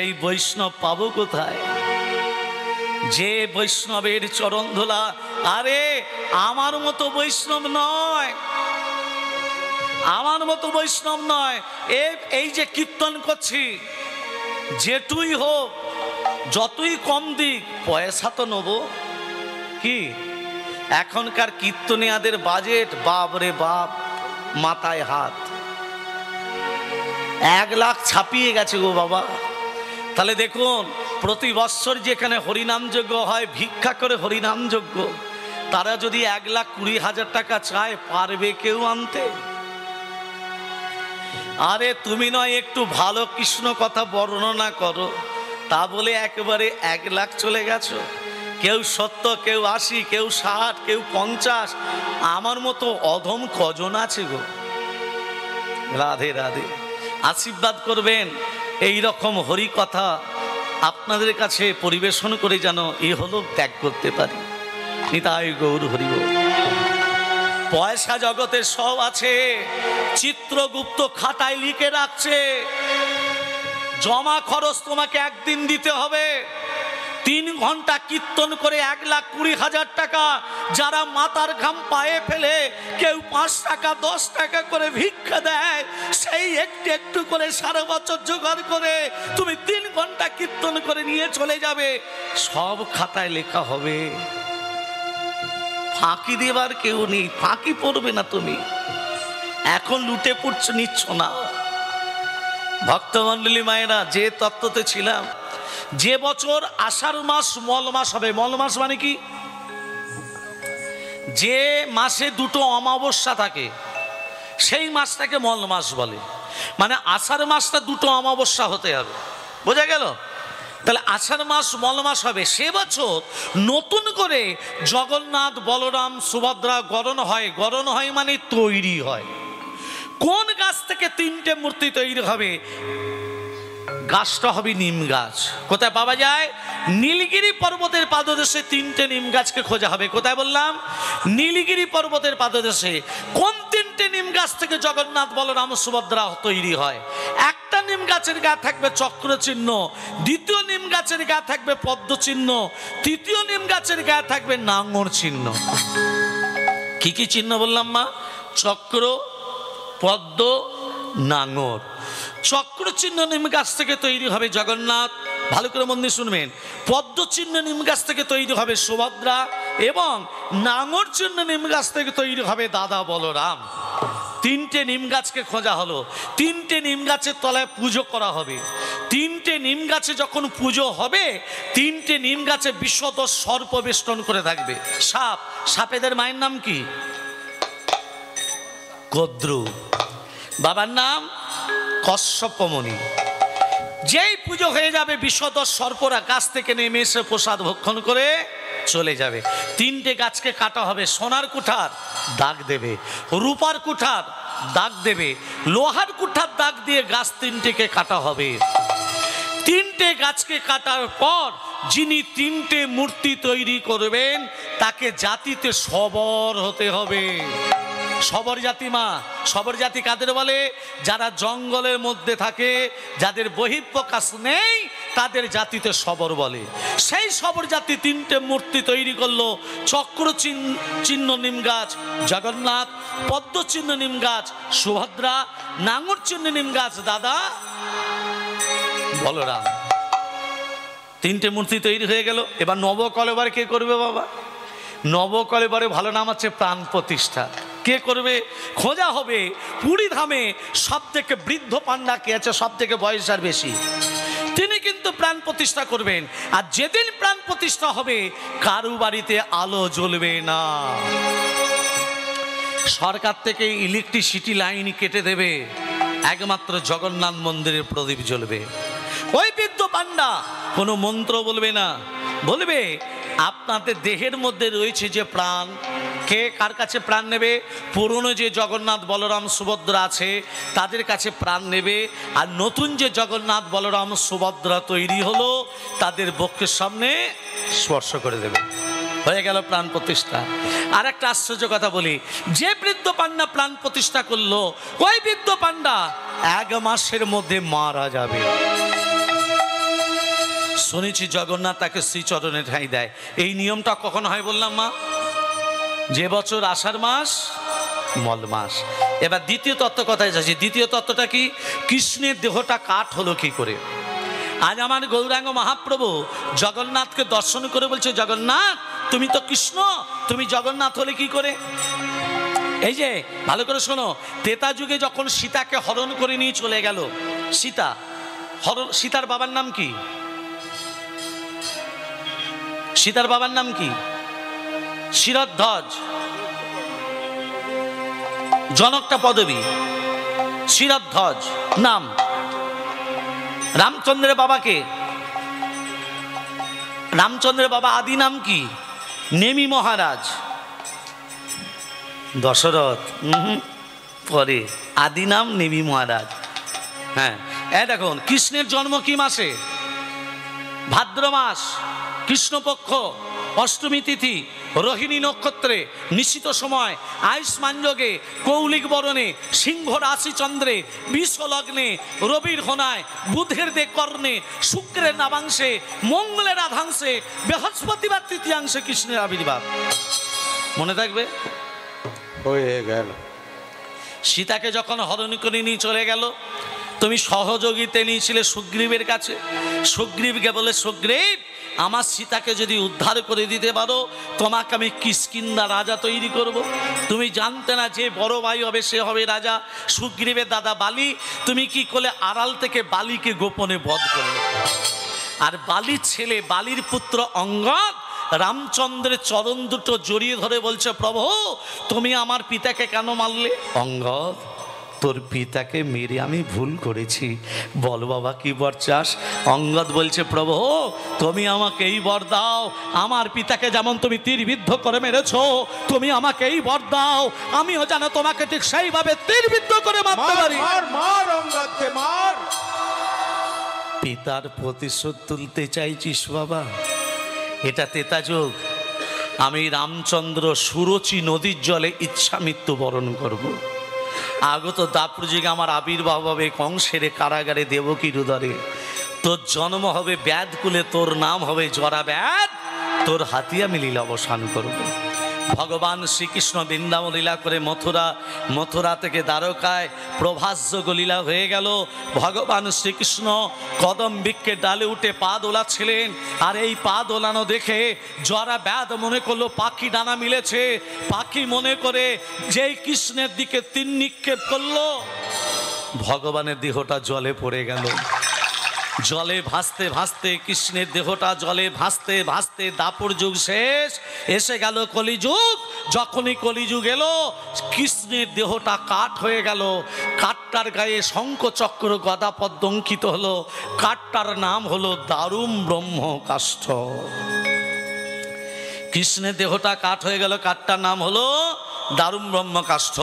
এই বৈষ্ণব পাবো কোথায়? যে বৈষ্ণবের চরণ ধুলা, আরে আমার মতো বৈষ্ণব নয়, আমার মতো বৈষ্ণব নয়। এই যে কীর্তন করছি, যেটুই হোক, যতই কম দিক, পয়সা তো নেব কি? এখনকার কীর্তনিয়াদের বাজেট, বাপ রে বাপ, মাথায় হাত। 1 লাখ ছাপিয়ে গেছে গো বাবা। তাহলে দেখুন, প্রতি বৎসর যেখানে হরিনাম যজ্ঞ হয়, ভিক্ষা করে হরিনাম যজ্ঞ, তারা যদি 1,20,000 টাকা চায়, পারবে কেউ আনতে? আরে তুমি নয় একটু ভালো কৃষ্ণ কথা বর্ণনা করো, তা বলে একেবারে 1 লাখ চলে গেছো। কেউ 70, কেউ 80, কেউ 60, কেউ 50। আমার মতো অধম কজন আছে গো? রাধে রাধে। আশীর্বাদ করবেন, এই রকম হরি কথা আপনাদের কাছে পরিবেশন করে যেন হলো ত্যাগ করতে পারি। নিতাই গৌর হরি বল। পয়সা জগতে সব আছে, চিত্রগুপ্ত খাতায় লিখে রাখছে, জমা খরচ তোমাকে একদিন দিতে হবে। 3 ঘন্টা কীর্তন করে 1,20,000 টাকা। যারা মাথার ঘাম পায়ে ফেলে, কেউ 5 টাকা 10 টাকা করে ভিক্ষা দেয়, সেই একটু একটু করে সারা বছর জোগাড় করে তুমি 3 ঘন্টা কীর্তন করে নিয়ে চলে যাবে, সব খাতায় লেখা হবে। ফাঁকি দেবার কেউ নেই, ফাঁকি পড়বে না তুমি। এখন লুটে পড়ছো, নিচ্ছ না। ভক্তমণ্ডলী মায়েরা, যে তত্ত্বতে ছিলাম, যে বছর আষাঢ় মাস মল মাস হবে, মল মাস মানে কি? যে মাসে 2টো অমাবস্যা থাকে, সেই মাসটাকে মল মাস বলে। মানে আষাঢ় মাসটা 2টো অমাবস্যা হতে হবে, বোঝা গেল? তাহলে আষাঢ় মাস মল মাস হবে। সে বছর নতুন করে জগন্নাথ, বলরাম, সুভদ্রা গড়ন হয়। গড়ন হয় মানে তৈরি হয়। কোন গাছ থেকে 3টে মূর্তি তৈরি হবে? গাছটা হবে নিম গাছ। কোথায় পাওয়া যায়? নীলগিরি পর্বতের পাদদেশে 3টে নিম গাছকে খোঁজা হবে। কোথায় বললাম? নীলগিরি পর্বতের পাদদেশে। কোন 3টে নিম গাছ থেকে জগন্নাথ, বলরাম, সুভদ্রা তৈরি হয়? একটা নিম গাছের গা থাকবে চক্র চিহ্ন, দ্বিতীয় নিম গাছের গা থাকবে পদ্ম চিহ্ন, তৃতীয় নিম গাছের গা থাকবে নাঙর চিহ্ন। কি কি চিহ্ন বললাম মা? চক্র, পদ্ম, নাঙর। চক্র চিহ্ন নিম গাছ থেকে তৈরি হবে জগন্নাথ, ভালো করে মন দিয়ে শুনবেন। পদ্ম চিহ্ন নিম গাছ থেকে তৈরি হবে সুভদ্রা, এবং নাঙর চিহ্ন নিম গাছ থেকে তৈরি হবে দাদা বলরাম। 3টে নিম গাছকে খোঁজা হলো। 3টে নিম গাছের তলায় পুজো করা হবে। 3টে নিম গাছে যখন পুজো হবে, 3টে নিম গাছে বিশদ সর্প বেষ্টন করে থাকবে। সাপ, সাপেদের মায়ের নাম কি? গদ্রু। বাবার নাম কশ্যপমণি। যেই পুজো হয়ে যাবে, বিশদ সর্পরা গাছ থেকে নেমে এসে প্রসাদ ভক্ষণ করে চলে যাবে। 3টে গাছকে কাটা হবে। সোনার কুঠার দাগ দেবে, রূপার কুঠার দাগ দেবে, লোহার কুঠার দাগ দিয়ে গাছ 3টেকে কাটা হবে। 3টে গাছকে কাটার পর যিনি 3টে মূর্তি তৈরি করবেন, তাকে জাতিতে সবর হতে হবে। সবর জাতি মা, সবর জাতি কাদের বলে? যারা জঙ্গলের মধ্যে থাকে, যাদের বহিঃপ্রকাশ নেই, তাদের জাতিতে সবর বলে। সেই সবর জাতি 3টে মূর্তি তৈরি করলো। চক্র চিহ্ন নিম গাছ জগন্নাথ, পদ্ম চিহ্ন নিম গাছ সুভদ্রা, নাঙর চিহ্ন নিম গাছ দাদা বলরাম। 3টে মূর্তি তৈরি হয়ে গেল। এবার নবকলেবর কে করবে বাবা? নবকলেবরে ভালো নাম আছে প্রাণ প্রতিষ্ঠা। কে করবে? খোঁজা হবে পুরী ধামে সব থেকে বৃদ্ধ পান্ডা কে আছে, সব থেকে বয়স আর বেশি, তিনি কিন্তু প্রাণ প্রতিষ্ঠা করবেন। আর যেদিন প্রাণ প্রতিষ্ঠা হবে, কারু বাড়িতে আলো জ্বলবে না। সরকার থেকে ইলেকট্রিসিটি লাইন কেটে দেবে, একমাত্র জগন্নাথ মন্দিরের প্রদীপ জ্বলবে। ওই বৃদ্ধ পান্ডা কোনো মন্ত্র বলবে না, বলবে আপনাদের দেহের মধ্যে রয়েছে যে প্রাণ, কে কার কাছে প্রাণ নেবে? পুরনো যে জগন্নাথ, বলরাম, সুভদ্রা আছে, তাদের কাছে প্রাণ নেবে। আর নতুন যে জগন্নাথ, বলরাম, সুভদ্রা তৈরি হলো, তাদের বক্ষের সামনে স্পর্শ করে দেবে। হয়ে গেল প্রাণ প্রতিষ্ঠা। আর একটা আশ্চর্য কথা বলি, যে বৃদ্ধ পান্ডা প্রাণ প্রতিষ্ঠা করলো, ওই বৃদ্ধ পান্ডা 1 মাসের মধ্যে মারা যাবে। শুনেছি জগন্নাথ তাকে শ্রীচরণে ঠাঁই দেয়। এই নিয়মটা কখন হয় বললাম মা? যে বছর আষাঢ় মাস, মল মাস। এবার দ্বিতীয় তত্ত্ব কথায় যাচ্ছি। দ্বিতীয় তত্ত্বটা কি? কৃষ্ণের দেহটা কাঠ হলো কি করে? আজ আমার গৌরাঙ্গ মহাপ্রভু জগন্নাথকে দর্শন করে বলছে, জগন্নাথ তুমি তো কৃষ্ণ, তুমি জগন্নাথ হলে কি করে? এই যে ভালো করে শোনো, ত্রেতা যুগে যখন সীতাকে হরণ করে নিয়ে চলে গেল, সীতার বাবার নাম কি? সীতার বাবার নাম কি? শিরধ্বজ। জনকটা পদবী, শিরধ্বজ নাম। রামচন্দ্রের বাবাকে, রামচন্দ্রের বাবা আদি নাম কি? নেমি মহারাজ। দশরথ পরে, আদি নাম নেমি মহারাজ। হ্যাঁ, দেখুন কৃষ্ণের জন্ম কি মাসে? ভাদ্র মাস, কৃষ্ণপক্ষ, অষ্টমী তিথি, রোহিণী নক্ষত্রে, নিশিত সময়, আয়ুষ্মান যোগে, কৌলিক বরণে, সিংহ রাশি চন্দ্রে, বিষ লগ্নে, রবির হোনায়, বুধের দে কর্ণে, শুক্রের নামাংশে, মঙ্গলের আধাংশে, বৃহস্পতিবার তৃতীয়াংশে কৃষ্ণের আবির্ভাব। মনে থাকবে? হয়ে গেল। সীতাকে যখন হরণ করে নিয়ে চলে গেল, তুমি সহযোগিতা নিয়েছিলে সুগ্রীবের কাছে। সুগ্রীবকে বলে, সুগ্রীব আমার সীতাকে যদি উদ্ধার করে দিতে পারো, তোমাকে আমি কিষ্কিন্ধা রাজা তৈরি করব। তুমি জানতে না যে বড় ভাই হবে সে হবে রাজা। সুগ্রীবের দাদা বালি, তুমি কি করলে? আড়াল থেকে বালিকে গোপনে বধ করলে। আর বালির ছেলে, বালির পুত্র অঙ্গদ রামচন্দ্রের চরণ দুটো জড়িয়ে ধরে বলছে, প্রভু তুমি আমার পিতাকে কেন মারলে? অঙ্গদ, তোর পিতাকে মেরে আমি ভুল করেছি, বল বাবা কি বর চাস? অঙ্গদ বলছে, প্রভু তুমি আমাকে এই বর দাও, আমার পিতাকে যেমন তুমি তীরবিদ্ধ করে মেরেছো, তুমি আমাকে এই বর দাও, আমিও যেন তোমাকে ঠিক সেইভাবে তীরবিদ্ধ করে মারতে পারি। মার অঙ্গদকে মার। পিতার প্রতিশোধ তুলতে চাইছিস বাবা? এটা ত্রেতা যুগ। আমি রামচন্দ্র সুরুচি নদীর জলে ইচ্ছা মৃত্যু বরণ করব। আগত দাপর যুগে আমার আবির্ভাব হবে কংসের কারাগারে দেবকীর উদরে। তোর জন্ম হবে ব্যাধকুলে, তোর নাম হবে জরা ব্যাধ, তোর হাতিয়া মিলিল অবসান করব। ভগবান শ্রীকৃষ্ণ বৃন্দাবন লীলা করে মথুরা থেকে দ্বারকায় প্রভাসযোগ লীলা হয়ে গেল। ভগবান শ্রীকৃষ্ণ কদম বৃক্ষের ডালে উঠে পা দোলাচ্ছিলেন, আর এই পা দোলানো দেখে জরা ব্যাধ মনে করলো পাখি ডানা মিলেছে। পাখি মনে করে যেই কৃষ্ণের দিকে তীর নিক্ষেপ করলো, ভগবানের দেহটা জলে পড়ে গেল। জলে ভাসতে ভাসতে কৃষ্ণের দেহটা জলে ভাসতে ভাসতে দাপর যুগ শেষ, এসে গেল কলিযুগ। যখনই কলিযুগ এলো, কৃষ্ণের দেহটা কাঠ হয়ে গেল। কাঠটার গায়ে শঙ্খ চক্র গদা পদ্ম অঙ্কিত হলো। কাঠটার নাম হলো দারুম ব্রহ্ম কাষ্ঠ। কৃষ্ণের দেহটা কাঠ হয়ে গেল, কাঠটার নাম হলো দারুম ব্রহ্ম কাষ্ঠ।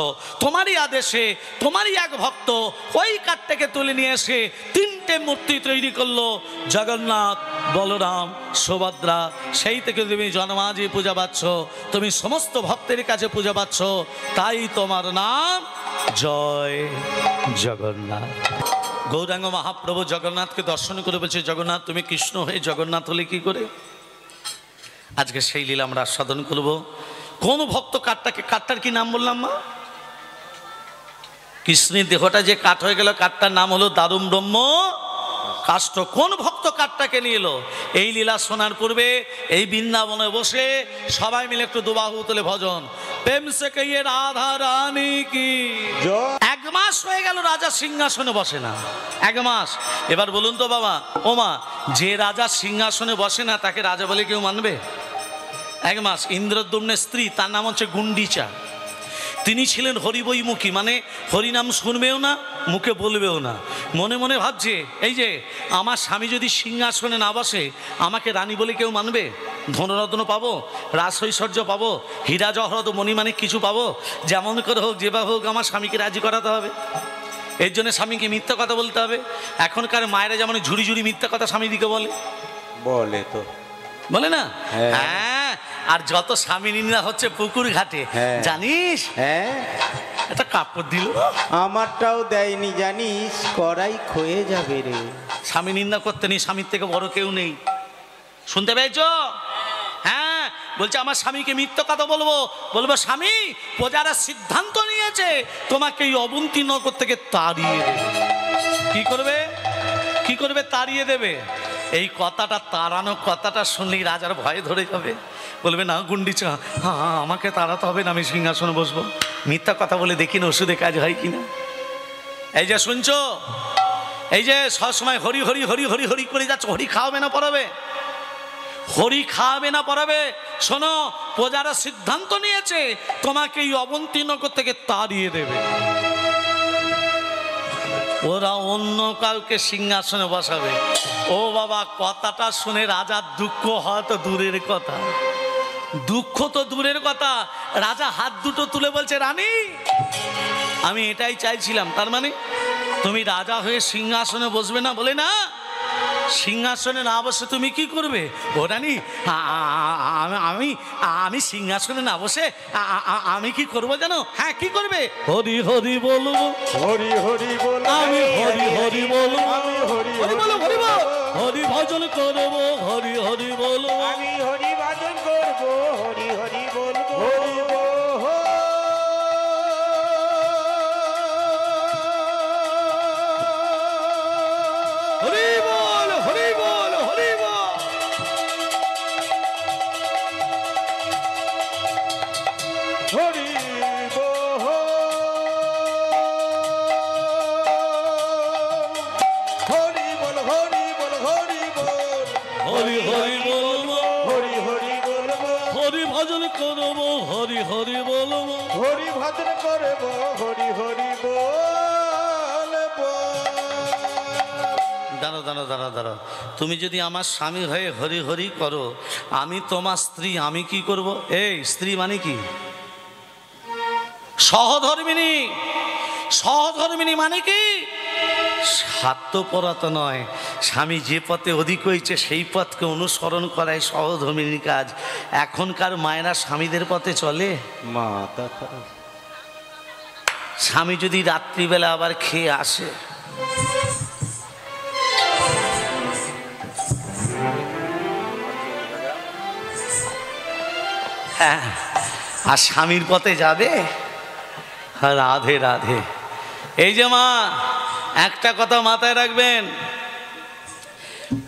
তোমারই আদেশে তোমারই এক ভক্ত ওই কাঠটাকে তুলে নিয়ে এসে 3টে মূর্তি তৈরি করলো, জগন্নাথ, বলরাম, সুভদ্রা। সেই থেকে তুমি জন্মাজি পূজা পাচ্ছ, তুমি সমস্ত ভক্তের কাছে পূজা পাচ্ছ, তাই তোমার নাম জয় জগন্নাথ। গৌরাঙ্গ মহাপ্রভু জগন্নাথকে দর্শন করে বলছে, জগন্নাথ তুমি কৃষ্ণ হয়ে জগন্নাথ হলে কি করে? আজকে সেই লীলা আমরা আস্বাদন করব। কোন ভক্ত কাঠটার কি নাম বললাম মা? কৃষ্ণের দেহটা যে কাঠ হয়ে গেল, কাঠটার নাম হলো দারুম ব্রহ্ম কাষ্ঠ। কোন ভক্ত কাঠটাকে নিয়ে এলো? এই লীলা শোনার পূর্বে এই বৃন্দাবনে বসে সবাই মিলে একটু দুবাহু তুলে ভজন, প্রেম সে কইয়ে রাধা রানী কি। 1 মাস হয়ে গেল রাজা সিংহাসনে বসে না, 1 মাস। এবার বলুন তো বাবা, ও মা, যে রাজা সিংহাসনে বসে না তাকে রাজা বলে কেউ মানবে? 1 মাস। ইন্দ্রদ্যুম্নের স্ত্রী, তার নাম হচ্ছে গুন্ডিচা। তিনি ছিলেন হরিবৈমুখী, মানে হরিনাম শুনবেও না, মুখে বলবেও না, মনে মনে ভাবছে এই যে আমার স্বামী যদি সিংহাসনে না বসে আমাকে রানী বলে কেউ মানবে? ধনরত্ন পাবো, রাজৈশ্বর্য পাবো, হীরা জহরত মণিমাণিক কিছু পাবো, যেমন করে হোক যেভাবে হোক আমার স্বামীকে রাজি করাতে হবে। এর জন্য স্বামীকে মিথ্যা কথা বলতে হবে। এখনকার মায়েরা যেমন ঝুড়ি ঝুড়ি মিথ্যা কথা স্বামীদিকে বলে, বলে তো বলে না? হ্যাঁ, আর যত স্বামী নিন্দা হচ্ছে পুকুর ঘাটে, হ্যাঁ। জানিস হ্যাঁ, একটা কাপড় দিল, আমারটাও দেয়নি জানিস, কড়াই ক্ষয়ে যাবে রে। স্বামী নিন্দা করতে নেই, স্বামীর থেকে বড় কেউ নেই। শুনতে পেয়েছো? হ্যাঁ, বলছে আমার স্বামীকে মিথ্যা কথা বলবো, বলবো স্বামী প্রজারা সিদ্ধান্ত নিয়েছে তোমাকে এই অবন্তী নগর থেকে তাড়িয়ে দেবে। কি করবে? কি করবে? তাড়িয়ে দেবে। এই কথাটা, তাড়ানো কথাটা শুনলেই রাজার ভয় ধরে যাবে, বলবে না গুন্ডিচা, হ্যাঁ আমাকে তাড়াতে হবে না, আমি সিংহাসনে বসবো। মিথ্যা কথা বলে দেখি না ওষুধে কাজ হয় কিনা। এই যে শুনছো, এই যে সবসময় হরি হরি হরি হরি হরি করে যাচ্ছে, হরি খাওয়াবে না পড়াবে? হরি খাওয়াবে না পড়াবে? শোনো, প্রজারা সিদ্ধান্ত নিয়েছে তোমাকে এই অবন্তী নগর থেকে তাড়িয়ে দেবে। ওরা অন্য কাউকে সিংহাসনে বসাবে। ও বাবা, কথাটা শুনে রাজার দুঃখ হয় তো দূরের কথা, দুঃখ তো দূরের কথা, রাজা হাত দুটো তুলে বলছে রানী আমি এটাই চাইছিলাম। তার মানে তুমি রাজা হয়ে সিংহাসনে বসবে না? বলে না, সিংহাসনে না বসে তুমি কি করবে? ও রানী, আমি আমি সিংহাসনে না বসে আমি কি করবো জানো? হ্যাঁ, কি করবে? হরি হরি বলবো, হরি হরি বল, আমি হরি হরি বলবো, আমি হরি হরি বলো, হরি বল, হরি ভজন করবো, হরি হরি বলবো, আমি হরি ভজন করবো, হরি হরি বলবো, হরি হরি বল, হরি বল, হরি বল। হরি হরি বল, হরি বল, হরি বল, হরি হরি বলবো, হরি হরি বলবো, হরি ভজন করবো, হরি হরি বলবো, হরি ভজন করবো, হরি হরি বলবো। দাঁড়ো দাঁড়ো দাঁড়ো দাঁড়ো, তুমি যদি আমার স্বামী হয়ে হরি হরি করো, আমি তোমার স্ত্রী, আমি কি করব? এই স্ত্রী মানে কি? সহধর্মিনী। সহধর্মিনী মানে কি? স্বার্থপরতা নয়, স্বামী যে পথে অধিক হয়েছে সেই পথকে অনুসরণ করাই সহধর্মিনীর কাজ। এখনকার মায়েরা স্বামীদের পথে চলে? মাথা খারাপ। স্বামী যদি রাত্রিবেলা আবার খেয়ে আসে, হ্যাঁ, আর স্বামীর পথে যাবে, রাধে রাধে। এই যে মা, একটা কথা মাথায় রাখবেন,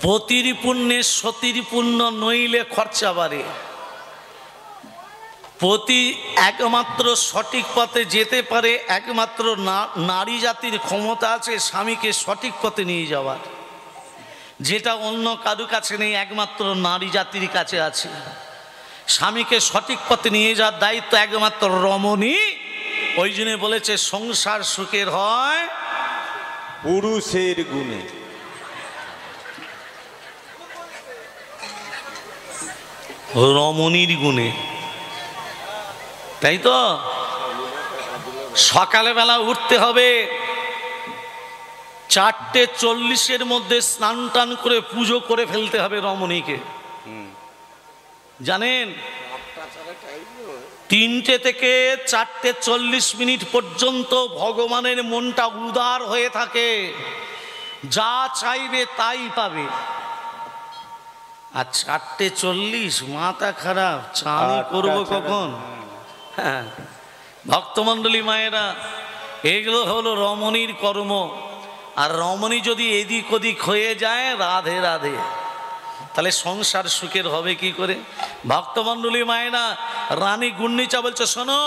পতির পুণ্যে সতীর পুণ্য নইলে খরচা বাড়ে। পতি একমাত্র সঠিক পথে যেতে পারে, একমাত্র নারী জাতির ক্ষমতা আছে স্বামীকে সঠিক পথে নিয়ে যাওয়ার, যেটা অন্য কারো কাছে নেই, একমাত্র নারী জাতির কাছে আছে। স্বামীকে সঠিক পথে নিয়ে যাওয়ার দায়িত্ব একমাত্র রমণী। ওই জন্য বলেছে সংসার সুখের হয় পুরুষের গুণে। রমণীর গুণে, তাই তো? সকালবেলা উঠতে হবে, 4:40 মধ্যে স্নান টান করে পুজো করে ফেলতে হবে রমণীকে। জানেন, 3টে থেকে 4:40 পর্যন্ত ভগবানের মনটা উদার হয়ে থাকে, যা চাইবে তাই পাবে। আর 4:40 মাথা খারাপ, চাঁদি করবো কখন? হ্যাঁ, ভক্তমণ্ডলী মায়েরা, এগুলো হলো রমণীর কর্ম। আর রমণী যদি এদিক ওদিক হয়ে যায়, রাধে রাধে, তাহলে সংসার সুখের হবে কি করে? ভক্তমণ্ডলী মায়েরা, রানী গুন্ডিচা বলছে শোনো,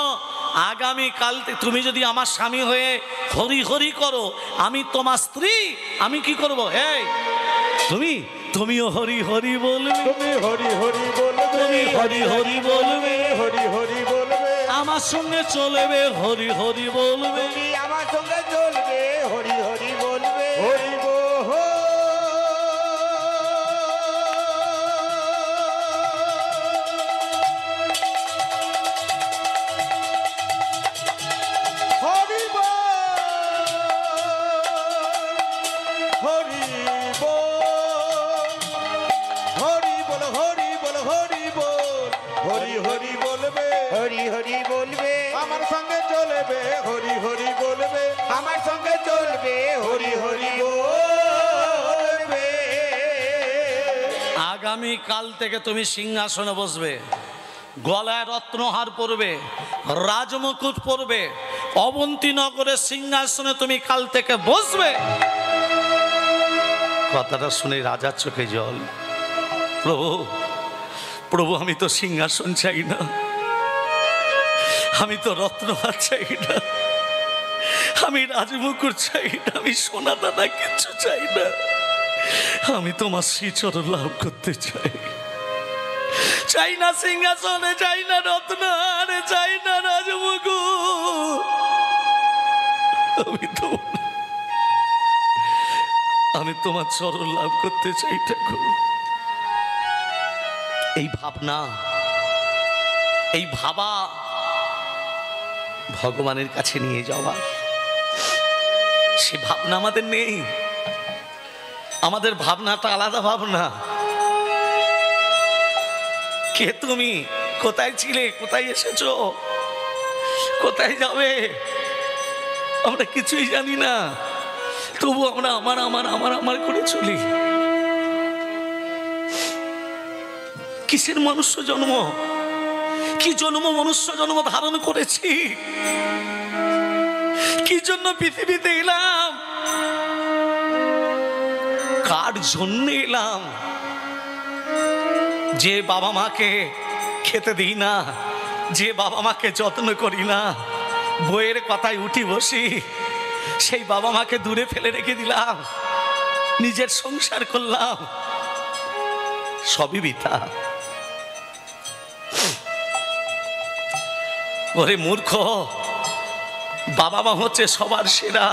আগামী কাল তুমি যদি আমার স্বামী হয়ে হরি হরি করো, আমি তোমার স্ত্রী, আমি কি করব? এই তুমিও হরি হরি বলবে, তুমি হরি হরি বলবে, তুমি হরি হরি বলবে, হরি হরি বলবে, আমার সঙ্গে চলবে, হরি হরি বলবে, তুমি আমার সঙ্গে চলবে, হরি হরি বলবে, হরি হরি বল, হরি বল, হরি বল, হরি চলবে হরি হরি বলবে, আমার সঙ্গে চলবে হরি হরি বলবে। আগামী কাল থেকে তুমি সিংহাসনে বসবে, গলায় রত্নহার পরবে, রাজমুকুট পরবে, অবন্তীনগরের সিংহাসনে তুমি কাল থেকে বসবে। কথাটা শুনে রাজার চোখে জল। প্রভু, প্রভু, আমি তো সিংহাসন চাই না, আমি তো রত্নহার চাই না, আমি রাজমুকুট চাই না, আমি সোনা দানা কিচ্ছু চাই না, আমি তোমার শ্রীচরণ লাভ করতে চাই। চাই না সিংহাসনে, চাই না রত্নহারে, চাই না রাজমুকুট, আমি তোমার চরণ লাভ করতে চাই ঠাকুর। এই ভাবনা, এই ভাবা ভগবানের কাছে নিয়ে যাওয়া, সে ভাবনা আমাদের নেই। আমাদের ভাবনাটা আলাদা ভাবনা। কে তুমি, কোথায় ছিলে, কোথায় এসেছো, কোথায় যাবে, আমরা কিছুই জানি না, তবু আমরা আমার আমার আমার আমার করে চলি। কিসের মনুষ্য জন্ম, কি জন্ম মনুষ্য জন্ম ধারণ করেছি, কি জন্য পৃথিবীতে এলাম, কার জন্য এলাম? যে বাবা মাকে খেতে দিই না, যে বাবা মাকে যত্ন করি না, বইয়ের কথায় উঠি বসি, সেই বাবা মাকে দূরে ফেলে রেখে দিলাম, নিজের সংসার করলাম, সবই বৃথা। ওরে মূর্খ, বাবা মা হচ্ছে সবার সেরা,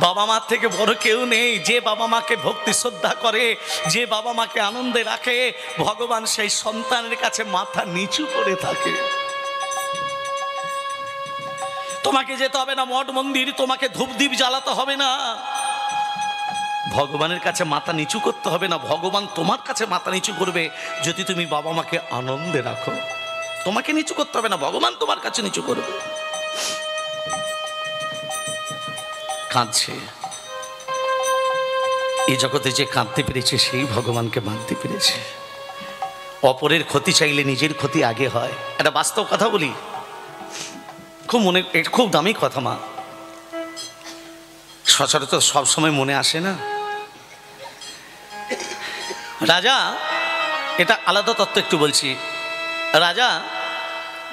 বাবা মার থেকে বড় কেউ নেই। যে বাবা মাকে ভক্তি শ্রদ্ধা করে, যে বাবা মাকে আনন্দে রাখে, ভগবান সেই সন্তানের কাছে মাথা নিচু করে থাকে। তোমাকে যেতে হবে না মঠ মন্দির, তোমাকে ধূপদীপ জ্বালাতে হবে না, ভগবানের কাছে মাথা নিচু করতে হবে না, ভগবান তোমার কাছে মাথা নিচু করবে যদি তুমি বাবা মাকে আনন্দে রাখো। তোমাকে নিচু করতে হবে না, ভগবান তোমার কাছে নিচু করবে। কাঁদছে, এই জগতে যে কাঁদতে পেরেছে সেই ভগবানকে মানতে পেরেছে। অপরের ক্ষতি চাইলে নিজের ক্ষতি আগে হয়, এটা বাস্তব কথা বলি, খুব মনে, খুব দামি কথা মা, সচরাচর সবসময় মনে আসে না। রাজা, এটা আলাদা তত্ত্ব একটু বলছি। রাজা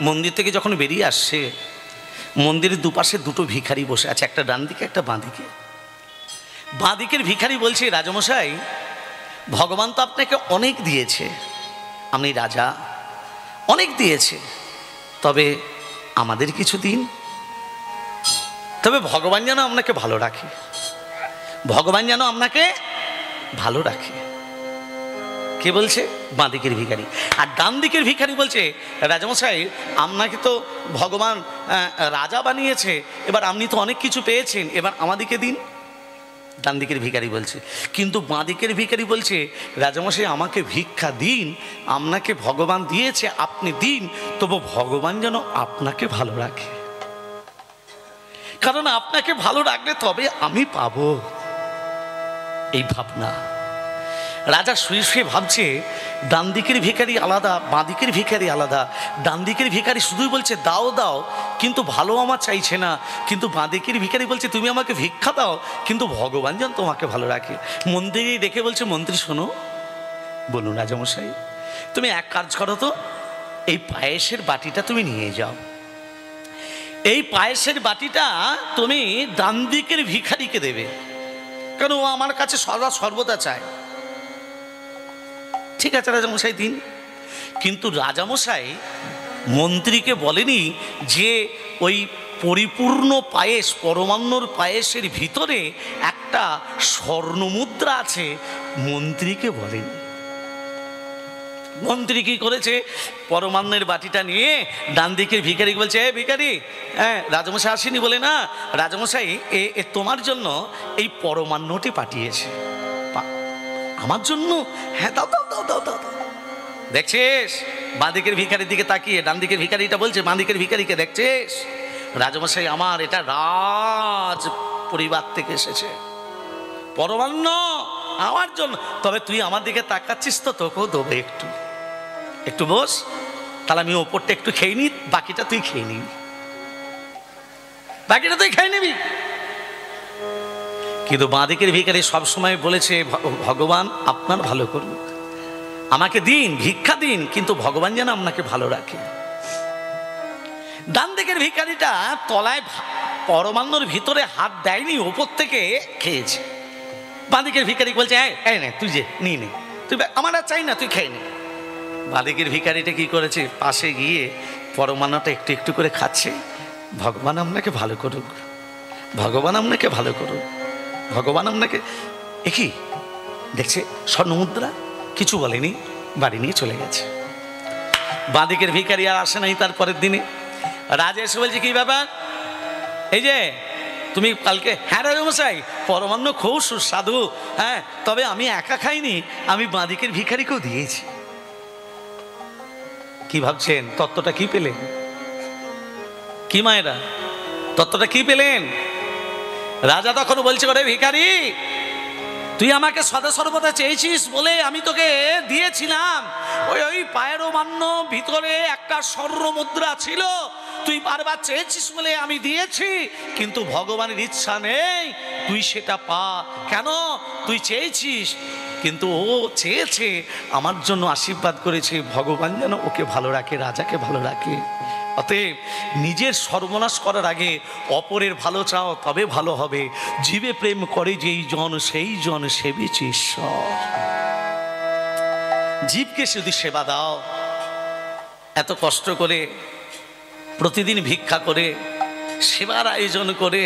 মন্দির থেকে যখন বেরিয়ে আসছে, মন্দিরের দুপাশে দুটো ভিখারি বসে আছে, একটা ডান দিকে একটা বাঁ দিকে। বাঁ দিকের ভিখারি বলছে, রাজামশাই, ভগবান তো আপনাকে অনেক দিয়েছে, আপনি রাজা, অনেক দিয়েছে, তবে আমাদের কিছু দিন, তবে ভগবান যেন আপনাকে ভালো রাখে, ভগবান যেন আপনাকে ভালো রাখে। কে বলছে? বাঁ দিকের ভিখারি। আর ডান দিকের ভিখারি বলছে, রাজামশাই, আপনাকে তো ভগবান রাজা বানিয়েছে, এবার আপনি তো অনেক কিছু পেয়েছেন, এবার আমাদেরকে দিন। ডান দিকের ভিখারি বলছে। কিন্তু বাঁ দিকের ভিখারি বলছে, রাজামশাই, আমাকে ভিক্ষা দিন, আপনাকে ভগবান দিয়েছে, আপনি দিন, তবু ভগবান যেন আপনাকে ভালো রাখে, কারণ আপনাকে ভালো রাখলে তবে আমি পাবো। এই ভাবনা। রাজা শুয়ে শুয়ে ভাবছে, ডান দিকের ভিখারি আলাদা, বাঁ দিকের ভিখারি আলাদা। ডান দিকের ভিখারি শুধুই বলছে দাও দাও, কিন্তু ভালো আমার চাইছে না। কিন্তু বাঁ দিকের ভিখারি বলছে, তুমি আমাকে ভিক্ষা দাও, কিন্তু ভগবান যেন তোমাকে ভালো রাখে। মন্ত্রী দেখে বলছে, মন্ত্রী শোনো, বলুন রাজামশাই, তুমি এক কাজ করো তো, এই পায়েসের বাটিটা তুমি নিয়ে যাও, এই পায়েসের বাটিটা তুমি ডান দিকের ভিখারিকে দেবে, কারণ ও আমার কাছে সদা সর্বদা চায়। ঠিক আছে রাজামশাই, দিন। কিন্তু রাজামশাই মন্ত্রীকে বলেনি যে ওই পরিপূর্ণ পায়েস, পরমান্নর পায়েসের ভিতরে একটা স্বর্ণমুদ্রা আছে, মন্ত্রীকে বলেনি। মন্ত্রী কি করেছে, পরমান্নের বাটিটা নিয়ে ডান দিকের ভিখারিকে বলছে, এ ভিখারি, হ্যাঁ রাজামশাই আসেনি বলে না, রাজামশাই এ তোমার জন্য এই পরমান্নটি পাঠিয়েছে। আমার জন্য? হ্যাঁ, দাও দাও দাও দাও দাও। দেখছিস বাঁ দিকের ভিখারির দিকে তাকিয়ে, ডান দিকের ভিখারিটা বলছে বাঁ দিকের ভিখারিকে, দেখছিস রাজমশাই আমার এটা রাজ পরিবার থেকে এসেছে, পরমান্ন আমার জন্য। তবে তুই আমার দিকে তাকাচ্ছিস তো, তোকেও দেবো একটু, একটু বস, তাহলে আমি ওপরটা একটু খেয়ে নি, বাকিটা তুই খেয়ে নিবি, বাকিটা তুই খেয়ে নিবি। কিন্তু বাঁদিকের ভিখারি সবসময় বলেছে ভগবান আপনার ভালো করুক, আমাকে দিন, ভিক্ষা দিন, কিন্তু ভগবান যেন আপনাকে ভালো রাখে। ডান দিকের ভিখারিটা তলায় পরমান্নর ভিতরে হাত দেয়নি, ওপর থেকে খেয়েছে। বাঁদিকের ভিখারি বলছে এই নে, তুই যে নিয়ে নে, তুই, আমার আর চাই না, তুই খেয়ে নে। বাঁদিকের ভিখারিটা কি করেছে, পাশে গিয়ে পরমান্নটা একটু একটু করে খাচ্ছে। ভগবান আপনাকে ভালো করুক, ভগবান আপনাকে ভালো করুক, ভগবান আপনাকে। একই দেখছে স্বর্ণমুদ্রা, কিছু বলেনি, বাড়ি নিয়ে চলে গেছে। বাঁদিকের ভিখারি আর আসে নাই। তার পরের দিনে রাজা এসে বলছে কি ব্যাপার, এই যে তুমি কালকে, হ্যাঁ রাজামশাই পরমান্ন খুব সুস্বাদু, হ্যাঁ, তবে আমি একা খাইনি, আমি বাঁদিকের ভিখারিকেও দিয়েছি। কি ভাবছেন, তত্ত্বটা কি পেলেন? কি মায়েরা, তত্ত্বটা কি পেলেন? রাজা তখন বলছে ওরে ভিখারি, তুই আমাকে সদা সর্বদা চেয়েছিস বলে আমি তোকে দিয়েছিলাম। ওই পায়েরও মান্য ভিতরে একটা স্বর্ণ মুদ্রা ছিল, তুই বারবার চেয়েছিস বলে আমি দিয়েছি, কিন্তু ভগবানের ইচ্ছা নেই তুই সেটা পা। কেন? তুই চেয়েছিস, কিন্তু ও চেয়েছে আমার জন্য, আশীর্বাদ করেছে, ভগবান যেন ওকে ভালো রাখে, রাজাকে ভালো রাখে। অতএব নিজের সর্বনাশ করার আগে অপরের ভালো চাও, তবে ভালো হবে। জীবে প্রেম করে যেই জন, সেই জন সেবিছে ঈশ্বর। জীবকে যদি সেবা দাও, এত কষ্ট করে প্রতিদিন ভিক্ষা করে সেবার আয়োজন করে,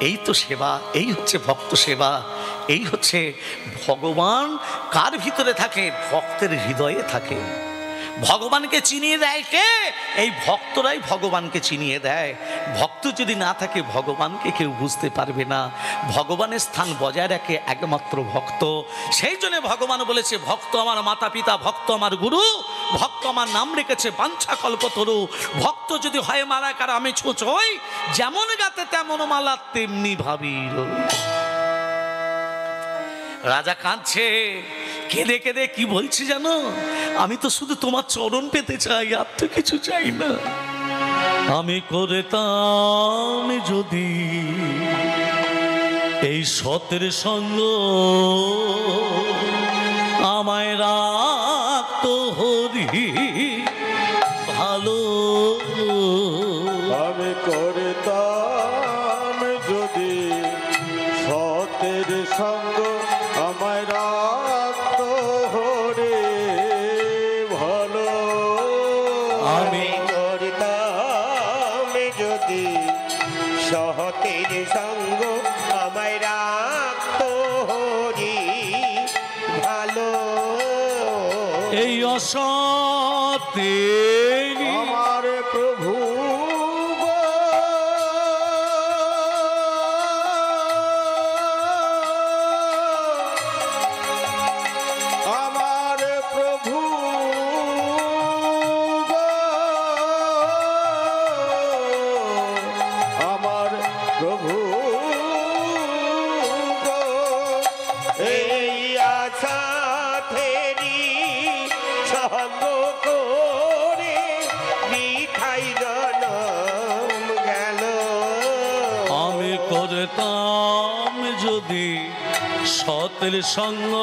এই তো সেবা, এই হচ্ছে ভক্ত সেবা, এই হচ্ছে ভগবান কার ভিতরে থাকে, ভক্তের হৃদয়ে থাকে। ভগবানকে চিনিয়ে দেয় কে? এই ভক্তরাই ভগবানকে চিনিয়ে দেয়। ভক্ত যদি না থাকে ভগবানকে কেউ বুঝতে পারবে না। ভগবানের স্থান বজায় রাখে একমাত্র ভক্ত। সেই জন্য ভগবান বলেছে ভক্ত আমার মাতা পিতা, ভক্ত আমার গুরু, ভক্ত আমার নাম রেখেছে বাঞ্ছা কল্পতরু। ভক্ত যদি হয় মালা কার আমি ছুঁচই, যেমন গাতে তেমন মালা তেমনি ভাবি। রাজা কাঁদছে, কেঁদে কেঁদে কি বলছি জানো, আমি তো শুধু তোমার চরণ পেতে চাই, আর তো কিছু চাই না। আমি করতাম যদি এই সতের সঙ্গ, আমায় রাখতো হরি ভালো। আমি করতাম যদি সতের সঙ্গ, আমায় রাখতো হরে ভালো। আমি করতাম যদি সতের সঙ্গ, আমায় রাখতো হরি ভালো। এই অসতে আমার প্রভু আমার প্রভু আমার প্রভু এই আশা থেরি সঙ্গ করে মিঠাই জনম গেল। আমি করতাম যদি সতের সঙ্গ,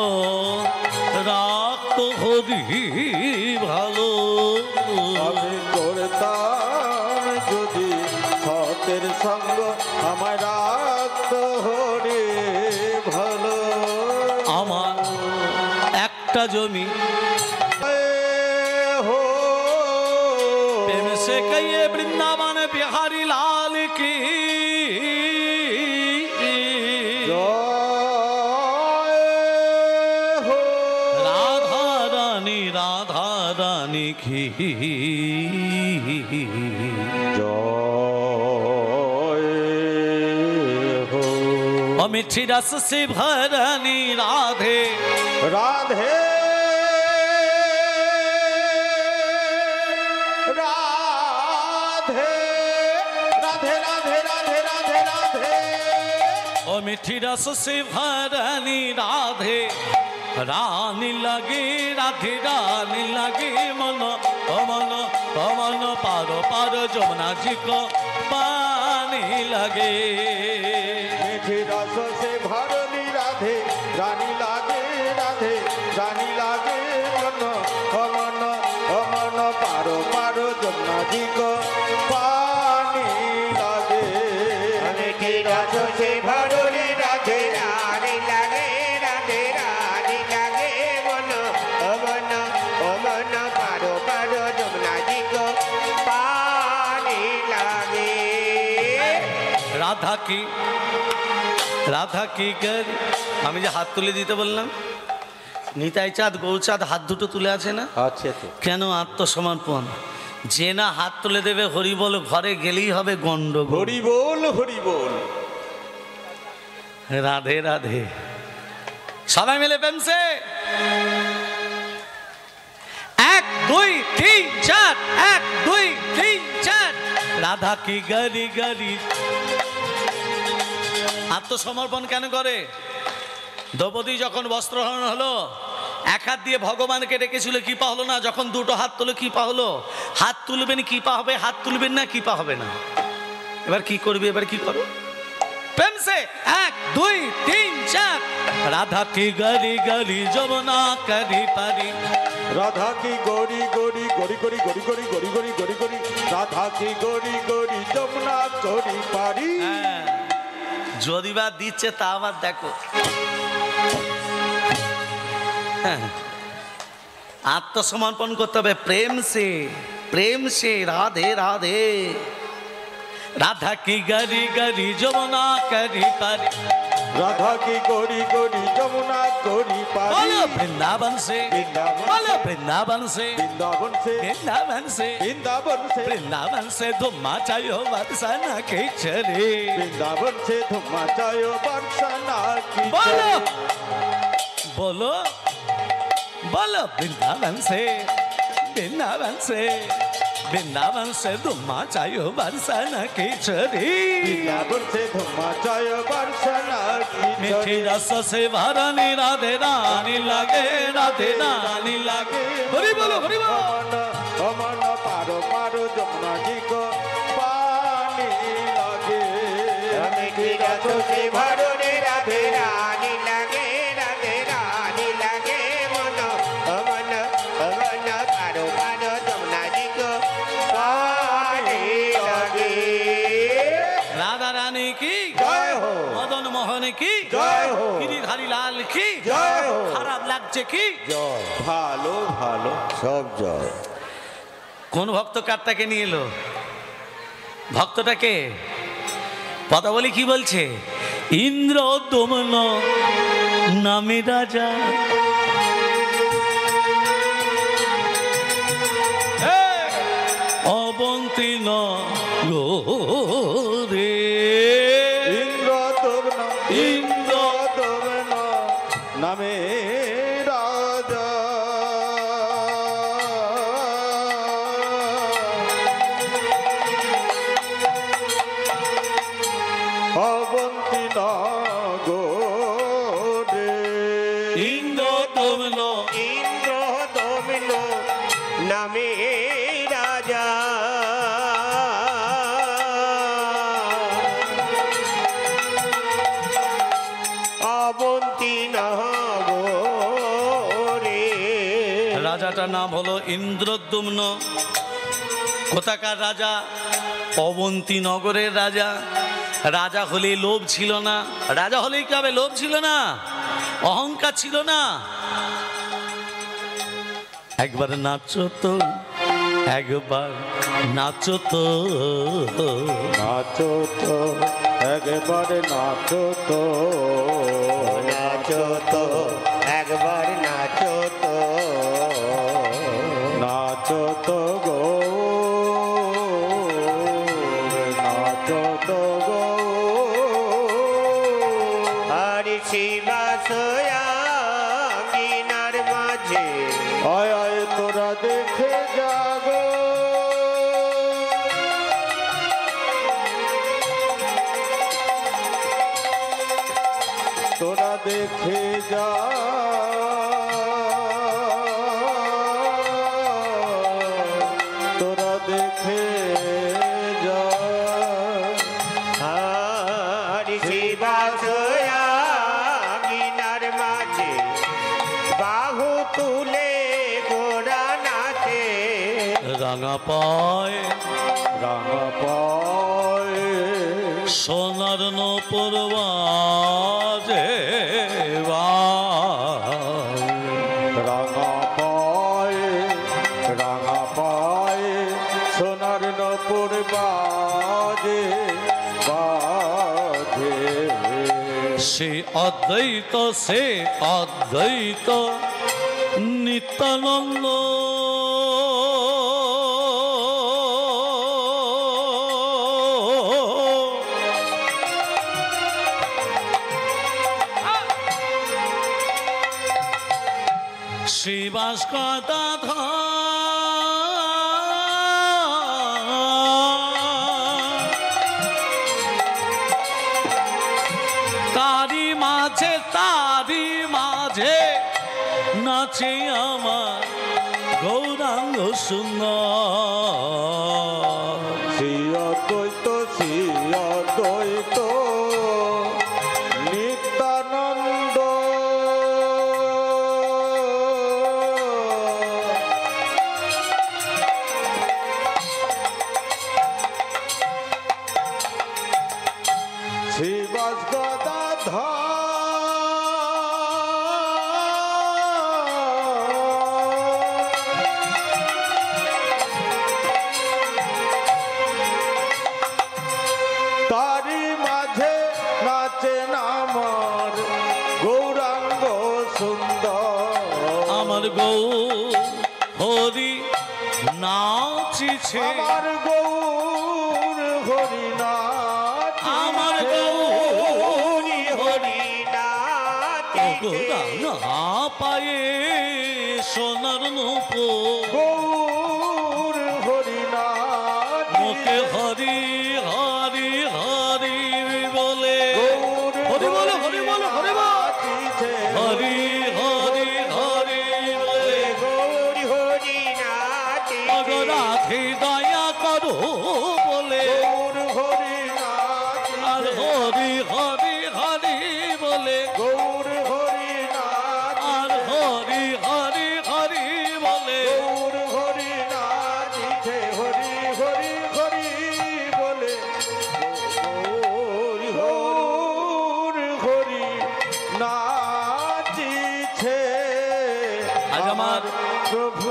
রাখতো হরি ভালো। আমি করতাম যদি সতের সঙ্গ, আমায় রাখতো হরে ভালো। আমার একটা জমি हो प्रेम से कहिए वृंदावन बिहारी लाल की। जय हो राधा रानी की। जय हो मिठी रस से भरनी राधे राधे राधे রাধে রাধে রাধে রাধে রাধে ও মিঠি রস সে ভরানি রাধে রানী লাগে রাধে রানী লাগে মন ও মন ও মন পারো পারো যমুনা জি কো পানি লাগে মিঠি রস সে ভরনি রাধে রানী লাগে রাধে রানী লাগে মন অমন অমন পারো পারো যমুনা জি কো পানি লাগে মিঠি রস সে ভরনি রাধে রানী লাগে রাধে রানী লাগে মন অমন অমন পারো পারো যমুনা জি কো পানি লাগে রাধা কি গরি আমি যে হাত তুলে দিতে বললাম নিতাই চাঁদ গৌচাঁদ হাত দুটো তুলে আছে না আচ্ছা তো কেন আত্মসমর্পণ যে না হাত তুলে দেবে হরি বল ঘরে গেলেই হবে গন্ডগোল হরি বল হরি বল রাধে রাধে সবাই মিলে প্রেমসে 1 2 3 4 1 2 3 4 রাধা কি গরি গরি আত্মসমর্পণ কেন করে দ্রৌপদী যখন বস্ত্রহরণ হলো এক হাত দিয়ে ভগবানকে ডেকেছিল কৃপা হলো না যখন দুটো হাত তুলে কৃপা হলো হাত তুলবেন কৃপা হবে হাত তুলবেন না কৃপা হবে না এবার কি করবি এবার কি করো প্রেম সে 1 2 3 4 রাধা কি গরি গরি যমুনা করি পারি রাধা কি গরি গরি গরি গরি গরি গরি গরি গরি গরি গরি রাধা কি গরি গরি যমুনা করি পারি হ্যাঁ যদি বা দিচ্ছে তা আবার দেখো হ্যাঁ আত্মসমর্পণ করতে হবে প্রেম সে রাধে রাধে রাধা কি গরি গরি যমুনা করি পারি রাধা কি গরি গরি যমুনা করি পারি बोलो वृंदावन से बोलो वृंदावन से বৃন্দাবন সে वृंदावन से বৃন্দাবন সে वृंदावन से धुम मचायो वर्षना के चले বৃন্দাবন সে ধুমা চায় বর্ষনা কি बोलो बोलो बोलो वृंदावन से वृंदावन से धुम मचायो वर्षना के चले বৃন্দাবন সে ধুমা চায় বর্ষনা কি मीठी रस से भरनी राधे रानी लगे राधे रानी लगे हरि बोलो हरि बोलो অমন পারো পারো যমুনা জি কো পানি লাগে মিঠি রস সে ভরনি রাধে রানী লাগে রাধে রানী লাগে মন অমন অমন পারো পারো যমুনা জি কো পানি লাগে राधा रानी की জয় হো मदन मोहन की জয় হো गिरिधारी लाल की জয় হো खराब লাগছে কি জয় ভালো ভালো সব জয় কোন ভক্ত কারটাকে নিয়ে এলো ভক্তটাকে পদাবলী কি বলছে ইন্দ্র দমন নামে রাজা অবন্তী রে ইন্দ্র দমন নামে রাজা অবন্তী নগরে ইন্দ্র দমন ইন্দ্র দমন নামে রাজা অবন্তী নগরে রাজাটার নাম হলো ইন্দ্রদ্যুম্ন কোথাকার রাজা অবন্তী নগরের রাজা রাজা হলে লোভ ছিল না রাজা হলেই কি হবে লোভ ছিল না অহংকার ছিল না একবার নাচো তো একবার নাচো তো নাচো তো একবার নাচো তো নাচো তো একবার নাচো তো নাচো তো গো নাচো তো গো হরি শিবাসয়া কিনার মাঝে আয় আয় তোরা দেখে যাগো দেখে যা তোরা দেখে যা শিবাসয়াগিনার মাঝে বাহু তুলে গোড়া নাচে রাঙা পায় রাঙা পায় সোনার নূপুর বাজে রাঙা পায় সোনার নপুর বাজে বাজে সে অদ্বৈত নিত্যানন্দ শ্রীবাস তারি মাঝে নাচে আমার গৌরাঙ্গ সুন্দর শ্রী অদ্বৈত নিত্যানন্দ শ্রীবাস তারি মাঝে নাচেন আমার গৌরাঙ্গ সুন্দর আমার গৌ হরি নাচিছে আমার গৌর হরি নাচ আমার গৌরী হরি নাচে রাঙা পায়ে সোনার নূপুর গৌর হরি নাচ মুখে হরি হরি হরি বলে গৌর হরি বলে হরি বলে হরি বল নাচিছে হরি হরি হরি বলে গৌরী হরি নাচে রাধে দয়া করো বলে গৌর হরি নাচ আর হরি হরি হরি বলে গৌর হরি নাচ আর হরি হরি হরি বলে গৌর হরি নাচিছে হরি হরি হরি বলে গৌর হরি নাচিছে আজ আমার প্রভু